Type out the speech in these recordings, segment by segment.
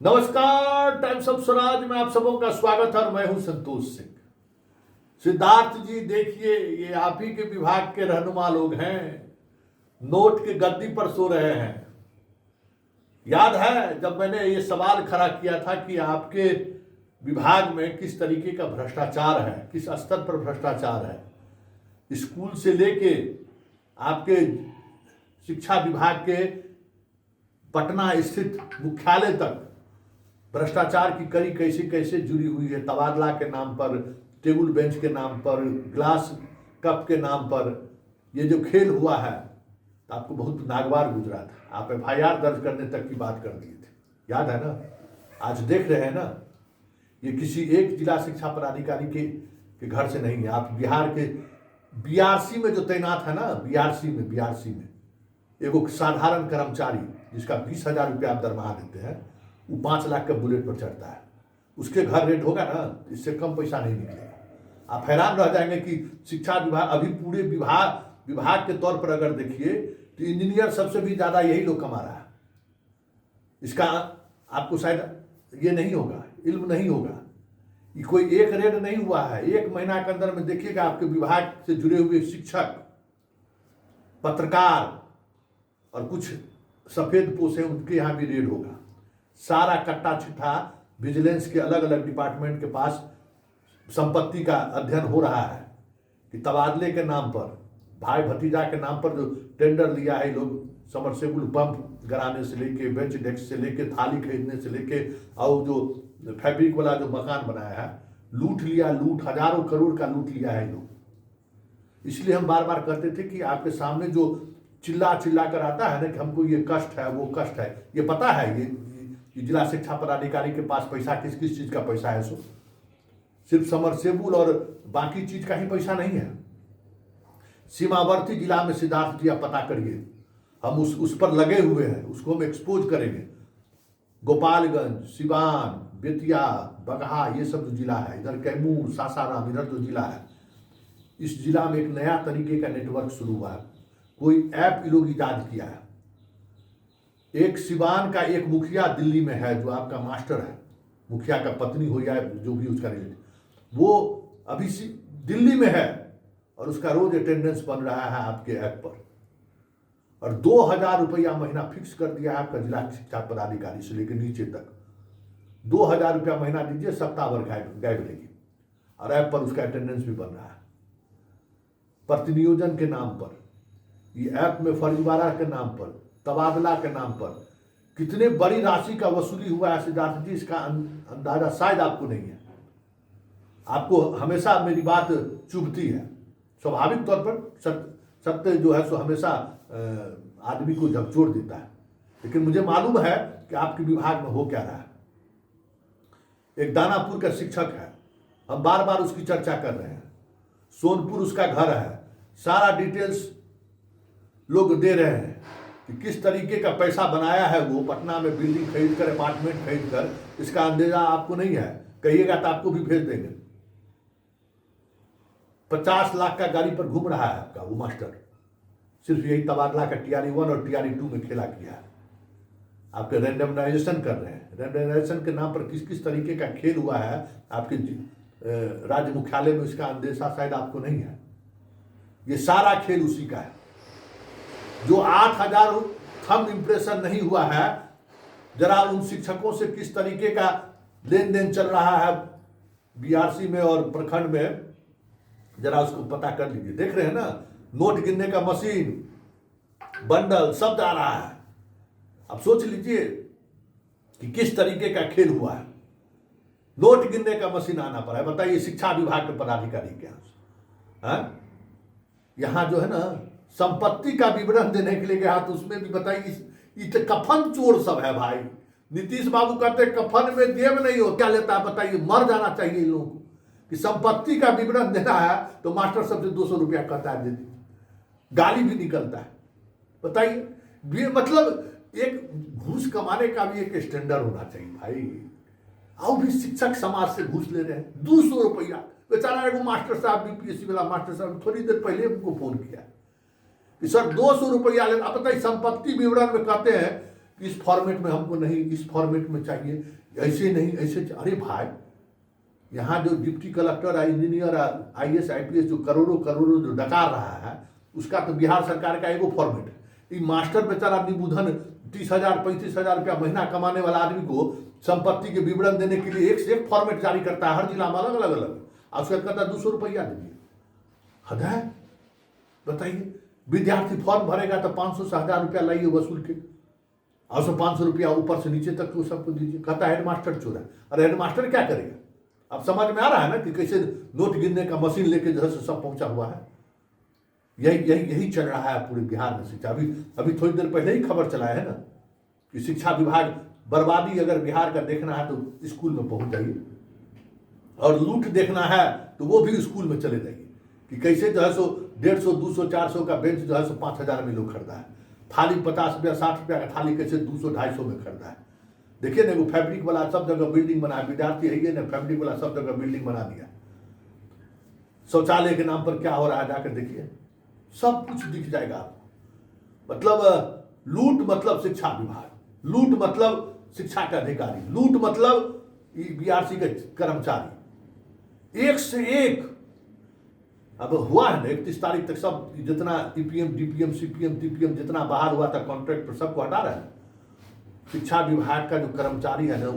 नमस्कार, times of Swaraj में आप सबों का स्वागत है और मैं हूं संतोष सिंह। सिद्धार्थ जी, देखिए ये आप ही के विभाग के रहनुमा लोग हैं, नोट के गद्दी पर सो रहे हैं। याद है जब मैंने ये सवाल खड़ा किया था कि आपके विभाग में किस तरीके का भ्रष्टाचार है, किस स्तर पर भ्रष्टाचार है, स्कूल से लेके आपके शिक्षा विभाग के पटना स्थित मुख्यालय तक भ्रष्टाचार की कड़ी कैसे कैसे जुड़ी हुई है। तबादला के नाम पर, टेबल बेंच के नाम पर, ग्लास कप के नाम पर ये जो खेल हुआ है, तो आपको बहुत नागवार गुजरा था। आप FIR दर्ज करने तक की बात कर दिए थे, याद है ना। आज देख रहे हैं ना, ये किसी एक जिला शिक्षा पदाधिकारी के घर से नहीं है। आप बिहार के BRC में जो तैनात है ना, BRC में एगो साधारण कर्मचारी जिसका 20,000 रुपया आप दरमाहा देते हैं, वो 5 लाख का बुलेट पर चढ़ता है। उसके घर रेड होगा ना, इससे कम पैसा नहीं निकलेगा। आप हैरान रह जाएंगे कि शिक्षा विभाग अभी पूरे विभाग के तौर पर अगर देखिए तो इंजीनियर सबसे भी ज्यादा यही लोग कमा रहा है। इसका आपको शायद ये नहीं होगा, इल्म नहीं होगा। ये कोई एक रेड नहीं हुआ है। 1 महीना के अंदर में देखिएगा आपके विभाग से जुड़े हुए शिक्षक, पत्रकार और कुछ सफेद पोश है, उनके यहाँ भी रेड होगा। सारा कट्टा चिट्ठा विजिलेंस के अलग अलग डिपार्टमेंट के पास संपत्ति का अध्ययन हो रहा है कि तबादले के नाम पर, भाई भतीजा के नाम पर जो टेंडर लिया है लोग, समरसेबुल पंप कराने से लेके, बेंच डेस्क से लेके, थाली खरीदने से लेके, और जो फैब्रिक वाला जो मकान बनाया है, लूट लिया, हजारों करोड़ का लूट लिया है लोग। इसलिए हम बार बार कहते थे कि आपके सामने जो चिल्ला कर आता है ना कि हमको ये कष्ट है, वो कष्ट है, ये पता है। ये जिला शिक्षा पदाधिकारी के पास पैसा किस किस चीज का पैसा है, सो सिर्फ समरसेबुल और बाकी चीज का ही पैसा नहीं है। सीमावर्ती जिला में सिद्धार्थ जी आप पता करिए, हम उस पर लगे हुए हैं, उसको हम एक्सपोज करेंगे। गोपालगंज, सिवान, बेतिया, बगहा, ये सब जो जिला है, इधर कैमूर, सासाराम, इधर जो जिला है, इस जिला में एक नया तरीके का नेटवर्क शुरू हुआ है। कोई ऐप ये लोग इजाद किया है। एक सिवान का एक मुखिया दिल्ली में है, जो आपका मास्टर है, मुखिया का पत्नी हो या जो भी उसका रिलेटिव, वो अभी दिल्ली में है और उसका रोज अटेंडेंस बन रहा है आपके ऐप पर। और 2,000 रुपया महीना फिक्स कर दिया है आपका जिला शिक्षा पदाधिकारी से लेकर नीचे तक। 2,000 रुपया महीना दीजिए, सप्ताह भर गायब रहेगी और ऐप पर उसका अटेंडेंस भी बन रहा है। प्रतिनियोजन के नाम पर, ये ऐप में फर्जीवाड़ा के नाम पर, तबादला के नाम पर कितने बड़ी राशि का वसूली हुआ है सिद्धार्थ जी, इसका अंदाजा शायद आपको नहीं है। आपको हमेशा मेरी बात चुभती है। स्वाभाविक तौर पर सत्य जो है सो हमेशा आदमी को झकझोर देता है, लेकिन मुझे मालूम है कि आपके विभाग में हो क्या रहा है। एक दानापुर का शिक्षक है, हम बार बार उसकी चर्चा कर रहे हैं। सोनपुर उसका घर है, सारा डिटेल्स लोग दे रहे हैं कि किस तरीके का पैसा बनाया है वो, पटना में बिल्डिंग खरीद कर, अपार्टमेंट खरीद कर। इसका अंदाजा आपको नहीं है, कहिएगा तो आपको भी भेज देंगे। 50 लाख का गाड़ी पर घूम रहा है आपका वो मास्टर, सिर्फ यही तबादला का TRE 1 और TRE 2 में खेला किया है। आपके रैंडमाइजेशन कर रहे हैं, रैंडमाइजेशन के नाम पर किस किस तरीके का खेल हुआ है आपके राज्य मुख्यालय में, इसका अंदेशा शायद आपको नहीं है। ये सारा खेल उसी का है। जो 8,000 थंब इंप्रेशन नहीं हुआ है, जरा उन शिक्षकों से किस तरीके का लेन देन चल रहा है BRC में और प्रखंड में, जरा उसको पता कर लीजिए। देख रहे हैं ना, नोट गिनने का मशीन, बंडल सब जा रहा है। अब सोच लीजिए कि किस तरीके का खेल हुआ है। नोट गिनने का मशीन आना पड़ा है, बताइए, शिक्षा विभाग के पदाधिकारी के यहाँ जो है ना, संपत्ति का विवरण देने के लिए गया तो उसमें भी बताइए, कफन चोर सब है भाई। नीतीश बाबू कहते कफन में जेब नहीं हो, क्या लेता है बताइए। मर जाना चाहिए इन लोगों को कि संपत्ति का विवरण देना है तो मास्टर सबसे 200 रुपया कहता है, गाली भी निकलता है। बताइए, मतलब एक घूस कमाने का भी एक स्टैंडर्ड होना चाहिए भाई। और भी शिक्षक समाज से घूस ले रहे हैं 200 रुपया। बेचारा एगो मास्टर साहब, BPSC वाला मास्टर साहब, थोड़ी देर पहले हमको फोन किया कि सर 200 रुपया ले। आप बताइए, संपत्ति विवरण में कहते हैं इस फॉर्मेट में हमको नहीं, इस फॉर्मेट में चाहिए, ऐसे नहीं ऐसे। अरे भाई, यहाँ जो डिप्टी कलेक्टर है, इंजीनियर, IAS IPS जो करोड़ों करोड़ों जो डकार रहा है, उसका तो बिहार सरकार का एगो फॉर्मेट है। ये मास्टर बेचारा निबुधन 30,000 35,000 रुपया महीना कमाने वाला आदमी को संपत्ति के विवरण देने के लिए एक से एक फॉर्मेट जारी करता है, हर जिला में अलग अलग अलग, और उसका कहता है 200 रुपया दीजिए। हद है, बताइए। विद्यार्थी फॉर्म भरेगा तो 500 से 1000 रुपया लाइए वसूल के, और उसमें 500 रुपया ऊपर से नीचे तक वो सबको दीजिए। कहता है हेडमास्टर चोर है। अरे हेडमास्टर क्या करेगा? अब समझ में आ रहा है ना कि कैसे नोट गिनने का मशीन लेके जो है सब पहुंचा हुआ है। यही चल रहा है पूरे बिहार में शिक्षा। अभी थोड़ी देर पहले ही खबर चला है ना कि शिक्षा विभाग बर्बादी अगर बिहार का देखना है तो स्कूल में पहुंच जाइए, और लूट देखना है तो वो भी स्कूल में चले जाइए कि कैसे जो है सो 150 200 400 का बेंच जो है सो 5,000 में लोग खरीदा है। थाली 50 रुपया 60 रुपया का थाली कैसे 200 250 में खरीदा है। देखिए ना, वो फैब्रिक वाला सब जगह बिल्डिंग बना, विद्यार्थी है ये ना, फैब्रिक वाला सब जगह बिल्डिंग बना दिया। शौचालय के नाम पर क्या हो रहा है जाकर देखिए, सब कुछ दिख जाएगा आपको। मतलब लूट मतलब शिक्षा विभाग, लूट मतलब शिक्षा के अधिकारी, लूट मतलब BRC के कर्मचारी, एक से एक। अब हुआ है ना 31 तारीख तक सब जितना EPM DPM CPM TPM जितना बाहर हुआ था कॉन्ट्रैक्ट पर सबको हटा रहे हैं। शिक्षा विभाग का जो कर्मचारी है ना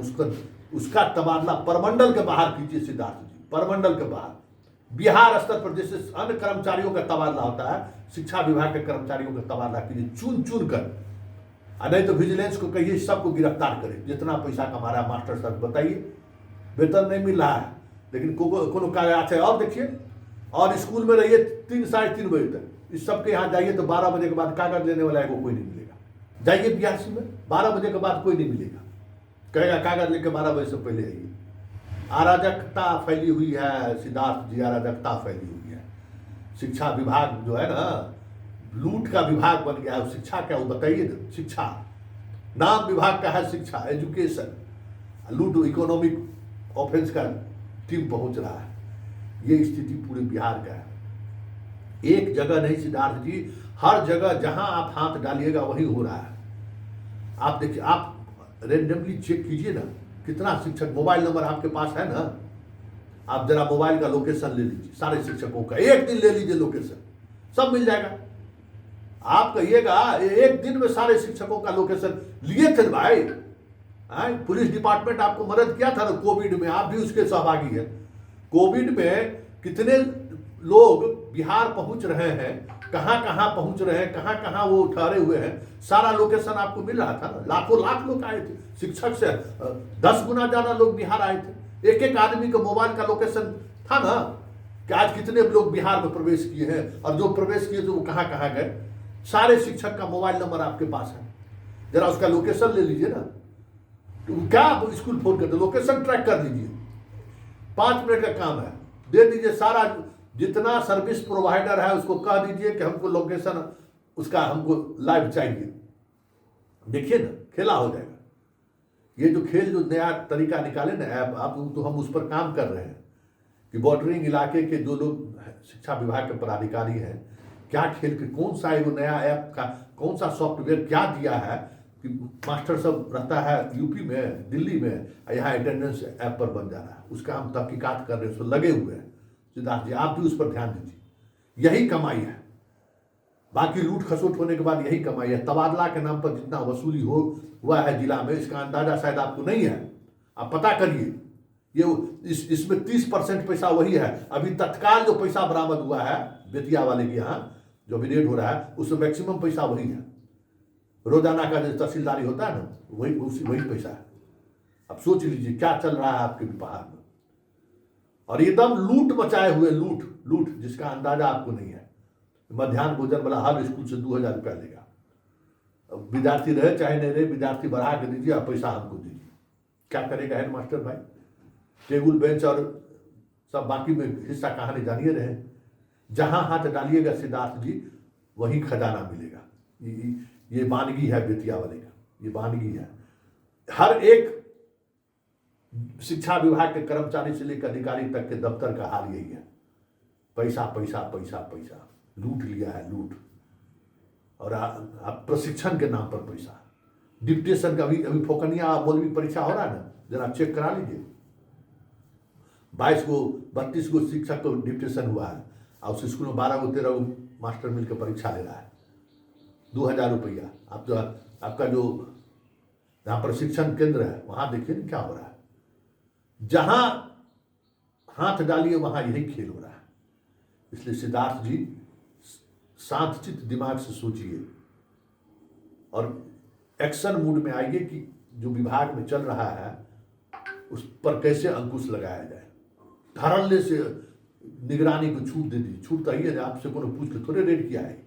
उसका तबादला परमंडल के बाहर कीजिए सिद्धार्थ जी, परमंडल के बाहर। बिहार स्तर पर जैसे अन्य कर्मचारियों का तबादला होता है, शिक्षा विभाग के कर्मचारियों का तबादला कीजिए चुन चुन कर। नहीं तो विजिलेंस को कहिए सबको गिरफ्तार करे, जितना पैसा कमा रहा है मास्टर साहब बताइए। वेतन नहीं मिल रहा है लेकिन कोनो कागज है। और देखिए, और स्कूल में रहिए 3 साढ़े 3 बजे तक। इस सबके यहाँ जाइए तो 12 बजे के बाद कागज लेने वाला है को कोई नहीं मिलेगा। जाइए BRC में 12 बजे के बाद कोई नहीं मिलेगा, कहेगा कागज लेके 12 बजे से पहले आइए। अराजकता फैली हुई है सिद्धार्थ जी, अराजकता फैली हुई है। शिक्षा विभाग जो है ना लूट का विभाग बन गया है। शिक्षा क्या वो बताइए ना, शिक्षा नाम विभाग का है, शिक्षा एजुकेशन, लूट इकोनॉमिक ऑफेंस का टीम पहुंच रहा है। ये स्थिति पूरे बिहार का है। एक जगह नहीं सिद्धार्थ जी, हर जगह जहां आप हाथ डालिएगा वही हो रहा है। आप देखिए, आप रेंडमली चेक कीजिए ना, कितना शिक्षक, मोबाइल नंबर आपके पास है ना, आप जरा मोबाइल का लोकेशन ले लीजिए सारे शिक्षकों का, एक दिन ले लीजिए लोकेशन, सब मिल जाएगा। आप कहिएगा एक दिन में सारे शिक्षकों का लोकेशन लिए थे भाई। पुलिस डिपार्टमेंट आपको मदद किया था ना कोविड में, आप भी उसके सहभागी है। कोविड में कितने लोग बिहार पहुंच रहे हैं, कहां कहां पहुंच रहे हैं, कहां कहां वो ठहरे हुए हैं, सारा लोकेशन आपको मिल रहा था ना। लाखों लाख लोग आए थे, शिक्षक से 10 गुना ज्यादा लोग बिहार आए थे। एक एक आदमी का मोबाइल का लोकेशन था ना कि आज कितने लोग बिहार में प्रवेश किए हैं, और जो प्रवेश किए तो वो कहां कहां गए। सारे शिक्षक का मोबाइल नंबर आपके पास है, जरा उसका लोकेशन ले लीजिए ना। तो क्या आप स्कूल फोन करते, लोकेशन ट्रैक कर लीजिए, 5 मिनट का काम है, दे दीजिए। सारा जितना सर्विस प्रोवाइडर है उसको कह दीजिए कि हमको लोकेशन उसका हमको लाइव चाहिए। देखिए ना, खेला हो जाएगा। ये जो खेल जो नया तरीका निकाले ना ऐप, आप तो हम उस पर काम कर रहे हैं कि बॉर्डरिंग इलाके के जो लोग शिक्षा विभाग के पदाधिकारी हैं, क्या खेल के कौन सा एगो नया ऐप का कौन सा सॉफ्टवेयर क्या दिया है कि मास्टर सब रहता है यूपी में, दिल्ली में, यहाँ अटेंडेंस ऐप पर बन जा रहा है। उसका हम तहकीकात कर रहे हैं, उसको लगे हुए हैं। सिद्धार्थ जी आप भी उस पर ध्यान दीजिए, यही कमाई है। बाकी लूट खसोट होने के बाद यही कमाई है। तबादला के नाम पर जितना वसूली हुआ है जिला में, इसका अंदाजा शायद आपको नहीं है, आप पता करिए। ये इसमें 30% पैसा वही है। अभी तत्काल जो पैसा बरामद हुआ है बेतिया वाले के यहाँ जो अभी रेड हो रहा है, उसमें मैक्सिमम पैसा वही है। रोजाना का जो तहसीलदारी होता है ना, वही पैसा है। अब सोच लीजिए क्या चल रहा है आपके बिहार में, और एकदम लूट मचाए हुए, लूट जिसका अंदाजा आपको नहीं है। मध्याह्न भोजन वाला हर स्कूल से 2000 रुपया लेगा। विद्यार्थी रहे चाहे नहीं रहे, विद्यार्थी बढ़ा के दीजिए और पैसा हमको दीजिए। क्या करेगा हेड मास्टर भाई? टेबल बेंच और सब बाकी में हिस्सा कहानी जानिए रहे। जहां हाथ डालिएगा सिद्धार्थ जी वही खजाना मिलेगा। ये वानगी है बेतिया वाले का, ये वानगी है। हर एक शिक्षा विभाग के कर्मचारी से लेकर अधिकारी तक के दफ्तर का हाल यही है। पैसा पैसा पैसा पैसा लूट लिया है, लूट। और प्रशिक्षण के नाम पर पैसा, डिप्टेशन का अभी अभी फोकनिया मौलवी परीक्षा हो रहा है ना, जरा चेक करा लीजिए। 22 को 32 को शिक्षक को डिप्टेशन हुआ है और उस स्कूल में 12 को 13 को मास्टर मिलकर परीक्षा ले रहा है। 2000 रुपया। आप जो आपका जो जहाँ प्रशिक्षण केंद्र है वहाँ देखिए ना क्या हो रहा है। जहाँ हाथ डालिए वहाँ यही खेल हो रहा है। इसलिए सिद्धार्थ जी शांतचित्त दिमाग से सोचिए और एक्शन मूड में आइए कि जो विभाग में चल रहा है उस पर कैसे अंकुश लगाया जाए। धड़ल्ले से निगरानी को छूट दे दी, छूट तो है आपसे कोनो पूछ के थोड़े रेड किया है।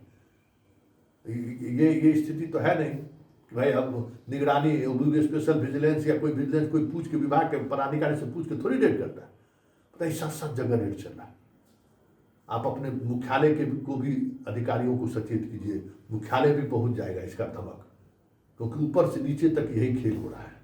ये स्थिति तो है नहीं कि भाई अब निगरानी स्पेशल विजिलेंस या कोई विजिलेंस कोई पूछ के विभाग के पदाधिकारी से पूछ के थोड़ी रेड करता है। पता है सब जगह रेड चल रहा है। आप अपने मुख्यालय के को भी अधिकारियों को सचेत कीजिए, मुख्यालय भी पहुंच जाएगा इसका धमक, क्योंकि ऊपर से नीचे तक यही खेल हो रहा है।